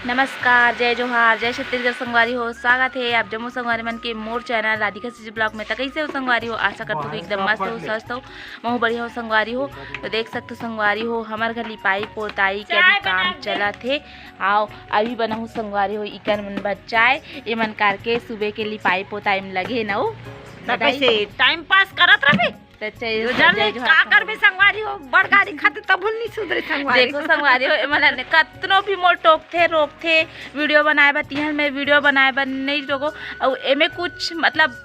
नमस्कार, जय जोहार, जय छत्तीसगढ़ संगवारी हो। स्वागत है आप जम्मू संगवारी मन के मोर चैनल राधिका सिजी ब्लॉग में। तो कैसे हो संगवारी हो? आशा करते हो कि एकदम मस्त हो, स्वस्थ हो, महू बढ़िया हो संगवारी हो। तो देख सकते हो संगवारी हो, हमारे घर लिपाई पोताई के अभी काम चला थे। आओ अभी बना हूँ संगवारी हो इकर मन बच्चाए ये मन करके सुबह के लिपाई पोताई में लगे न हो टाइम पास करत रहे। संगवारी हो बड़ गाड़ी खाते तब नहीं सुधरे संगवारी। देखो संगवारी हो मतलब कतनो भी मोर टोकथे रोकथे वीडियो बनाए बा तिहन में वीडियो बनाए बा नहीं रोको और एमे कुछ मतलब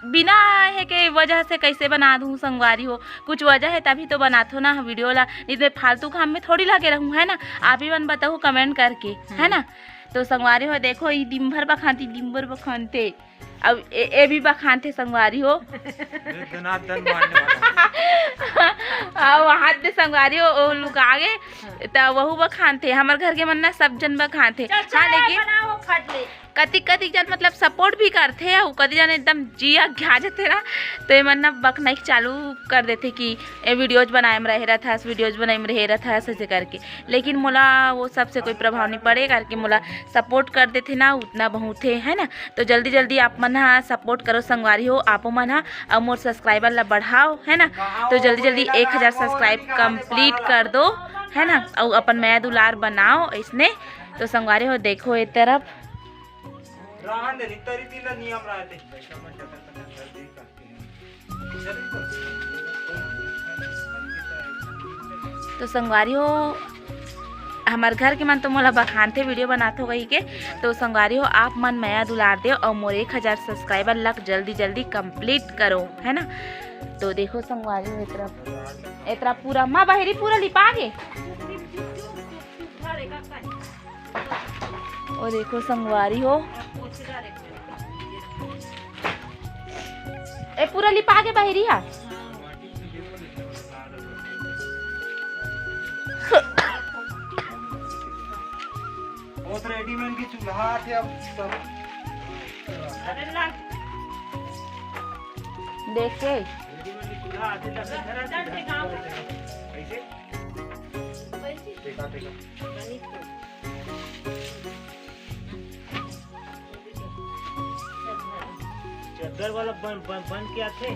बिना है के वजह से कैसे बना दूँ संगवारी हो। कुछ वजह है तभी तो बनाथो ना वीडियो ला, नहीं फालतू काम में थोड़ी लगे रहूँ है ना। आप ही मन बताओ कमेंट करके है ना। तो संगवारी हो देखो ये दिन भर बखानती दिन भर बखानते अब ए भी बखानते संगवारी हो हाथ दे संगवारी हो लोग आगे तो वहू बखानते हमारे घर के मन ना सब जन बखानते। हाँ लेकिन कति कति जन मतलब सपोर्ट भी करते और कति जन एकदम जिया घा जाते ना तो ये मन ना बकना चालू कर देते कि ये वीडियोज बनाए में रह रहा था वीडियोज बनाए में रह रहा था ऐसे करके। लेकिन मोला वो सबसे कोई प्रभाव नहीं पड़े करके मोला सपोर्ट कर देते ना उतना बहुत है ना। तो जल्दी जल्दी आप मन हाँ सपोर्ट करो संगवारी हो आपो मन हाँ और मोर सब्सक्राइबर ला बढ़ाओ है ना। तो जल्दी जल्दी 1000 सब्सक्राइब कंप्लीट कर दो है ना और अपन नया दुलार बनाओ इसने। तो संगवारी हो देखो ये तरफ तो संगवारी हो हमारे घर के मन तो मोला बखानते वीडियो बनाते हो गई के। तो संगवारी हो आप मन नया दुलार दे और मोर 1000 सब्सक्राइबर लग जल्दी जल्दी कंप्लीट करो है ना। तो देखो संगवारी हो इतना पूरा माँ बहरी पूरा लिपा गे और देखो संगवारी हो ए पूरा लिपा के बहरी है। रेडीमेड की चूल्हा थे अब सब देख के चद्दर वाला बन क्या थे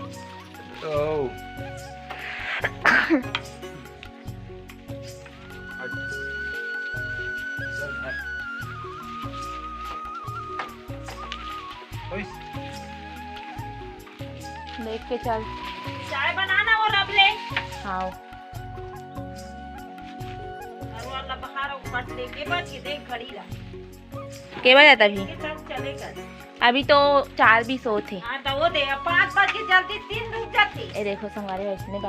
देख के चल चाय बनाना और अब ले हाँ वाला बहार कट ले के बाद के देख घड़ी ला के बजे तभी चलेगा अभी तो 4:20 होते। हाँ तो वो दे 5 बज के जल्दी 3 रुक जाती। ए देखो संगवारी हो इसने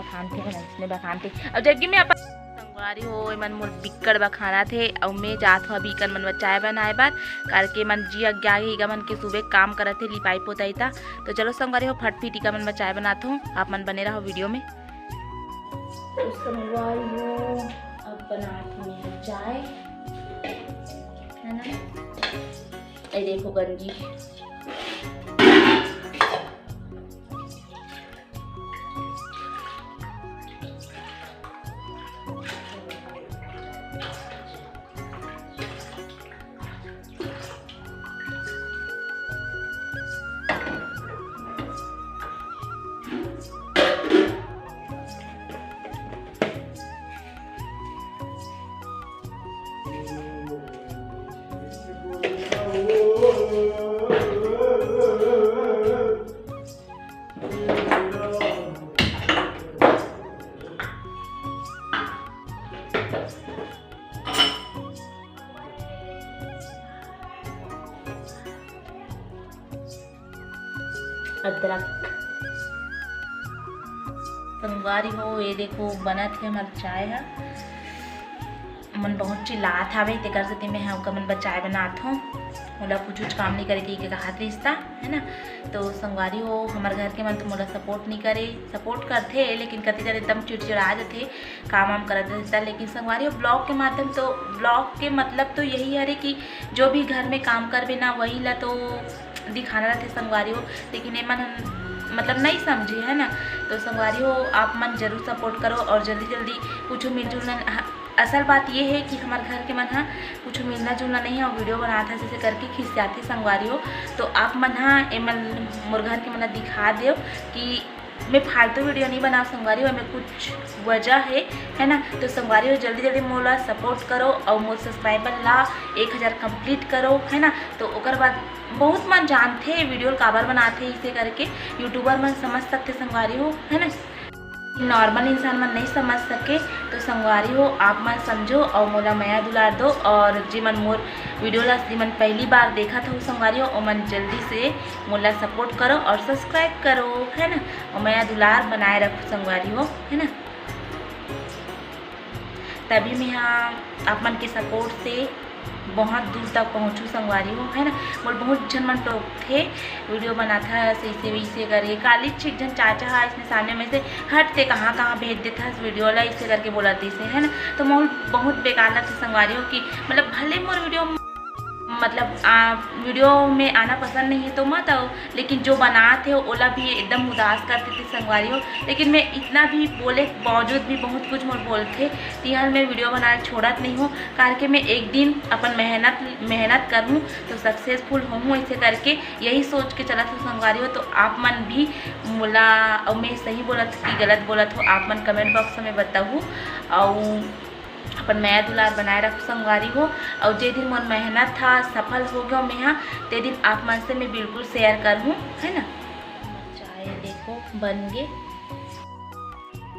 बखानते अब जबकि मैं अपन संगवारी हो मन मोर बिक्कड़ बखाना थे और मैं जात हूँ अभी कर मन चाय बनाए बार करके मन जी अज्ञा ही मन के सुबह काम करत थे लिपाई पोताई था। तो चलो संगवारी हो फटफिटी का मन चाय बनाता हूँ आप मन बने रहो वीडियो में। तो संगवारी हो अब बनाती हूँ चाय है ना। ए देखो गंजी अदरक संगवारी हो ये देखो बनत है हमारा चाय है मन बहुत चिल्लात हवे तेकर से मैं हम का मन चाय बनात हूँ मोला कुछ काम नहीं करे के हाथ रिश्ता है ना। तो संगवारी हो हमारे घर के मन तो मोला सपोर्ट नहीं करे सपोर्ट करते लेकिन कति जन एकदम चिड़चिड़ा जाते काम वाम करते रहता। लेकिन संगवारी हो ब्लॉग के माध्यम तो ब्लॉग के मतलब तो यही है कि जो भी घर में काम करबे ना वही ला तो दिखाना रहते संगवारी हो। लेकिन ये मन मतलब नहीं समझे है ना। तो संगवारी हो आप मन जरूर सपोर्ट करो और जल्दी जल्दी कुछ मिलजुल असल बात ये है कि हमारे घर के मन हा कुछ मिलना जुलना नहीं है और वीडियो बना था जैसे करके खिंचाते संगवारी हो। तो आप मन हा मोर घर के मन दिखा दो कि मैं फालतू वीडियो नहीं बना संगवारी हो, में कुछ वजह है ना। तो संगवारी हो जल्दी जल्दी मोला सपोर्ट करो और मोर सब्सक्राइबर ला 1000 कंप्लीट करो, है ना। तो ओकर बाद बहुत मन जानते वीडियो काबर बनाते इसे करके यूट्यूबर मन समझ सकते संगवारी हो, है ना। नॉर्मल इंसान मन नहीं समझ सके तो संगवारी हो आप मन समझो और मोला माया दुलार दो। और जी मन मोर वीडियो ला मन पहली बार देखा था संगवारी हो और मन जल्दी से मोला सपोर्ट करो और सब्सक्राइब करो, है ना। और माया दुलार बनाए रखो संगवारी हो, है ना। तभी मैं यहाँ आप मन के सपोर्ट से बहुत दूर तक पहुँचूँ संगवारी हो, है ना। और बहुत जन मन टोक थे वीडियो बना था ऐसे वैसे करे काली छिक जन चाचा है इसने सामने में से हटते कहाँ भेज देता है इस वीडियो ला इसे करके बोलाते से, है ना। तो मोल बहुत बेकार लगते संगवारी हो कि मतलब भले मोर वीडियो वीडियो में आना पसंद नहीं है तो मत आओ, लेकिन जो बनाते हो ओला भी एकदम उदास करते थे संगवारी हो। लेकिन मैं इतना भी बोले बावजूद भी बहुत कुछ मोर बोलते तिहर मैं वीडियो बनाना छोड़त नहीं हूँ कारण के मैं एक दिन अपन मेहनत करूँ तो सक्सेसफुल हूँ ऐसे करके यही सोच के चला था संगवारी हो। तो आप मन भी मोला और मैं सही बोलत कि गलत बोलत हो आप मन कमेंट बॉक्स में बताऊँ और अपन माया दुलार बनाए रखो संगवारी हो। और जे दिन मोर मेहनत था सफल हो गया मैं यहाँ ते दिन आप मन से मैं बिल्कुल शेयर करूँ, है ना। चाय देखो बन गए,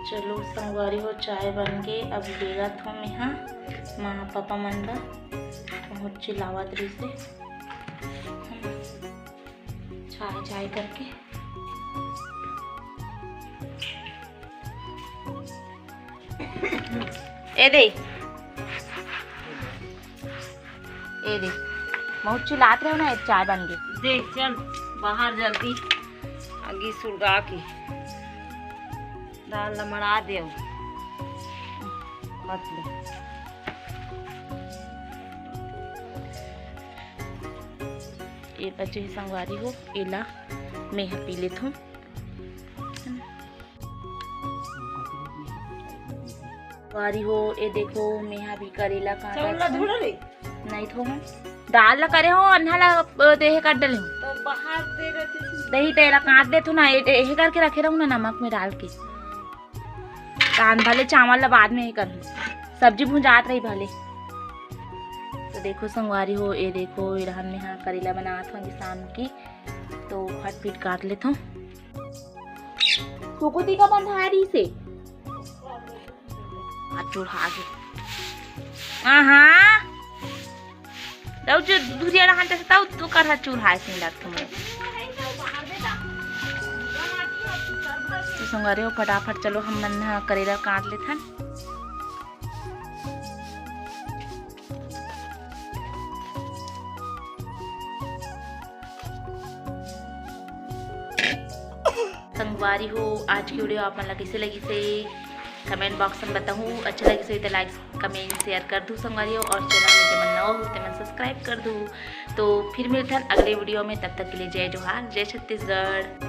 चलो संगवारी हो चाय बन गए। अब बेगत हो मैं यहाँ माँ पापा मन ला बहुत चिल्लावत रही से चाय करके। ए दे बहुत चिल्लाते रहो ना, चाय बन गई। देख चल बाहर जल्दी आगे सुलगा के दाल लमड़ा दे मत ले। ये बच्चे संगवारी हो एला मैं पी लेता हूँ। संगवारी हो ये देखो मैं यहाँ भी करेला काटा नहीं तो दाल ला करे हो अन्हा ला देहे काट डले हो तो बाहर दे रहते दही तेरा काट दे तो ना ये करके रखे रहूँ ना नमक में डाल के कान भले चावल ला बाद में ही कर सब्जी भुंजात रही भले। तो देखो संगवारी हो ये देखो इधर में यहाँ करेला बना था शाम की तो फट फीट काट लेता हूँ। सुकुती का बंधारी से चूल्हा हाँ जो दूरिया रहा तो कर चूल्हा से लगता मैं तो संगवारी हो फटाफट चलो हम मन करेला काट लेते हैं। संगवारी हो आज की वीडियो आप मन कैसे लगी से कमेंट बॉक्स में बताऊँ। अच्छा लगे सही तो लाइक कमेंट शेयर कर दूँ संगवारी हो और चैनल में जब नवा हो तो मैं सब्सक्राइब कर दूँ। तो फिर मिलते हैं अगले वीडियो में, तब तक के लिए जय जोहार जय छत्तीसगढ़।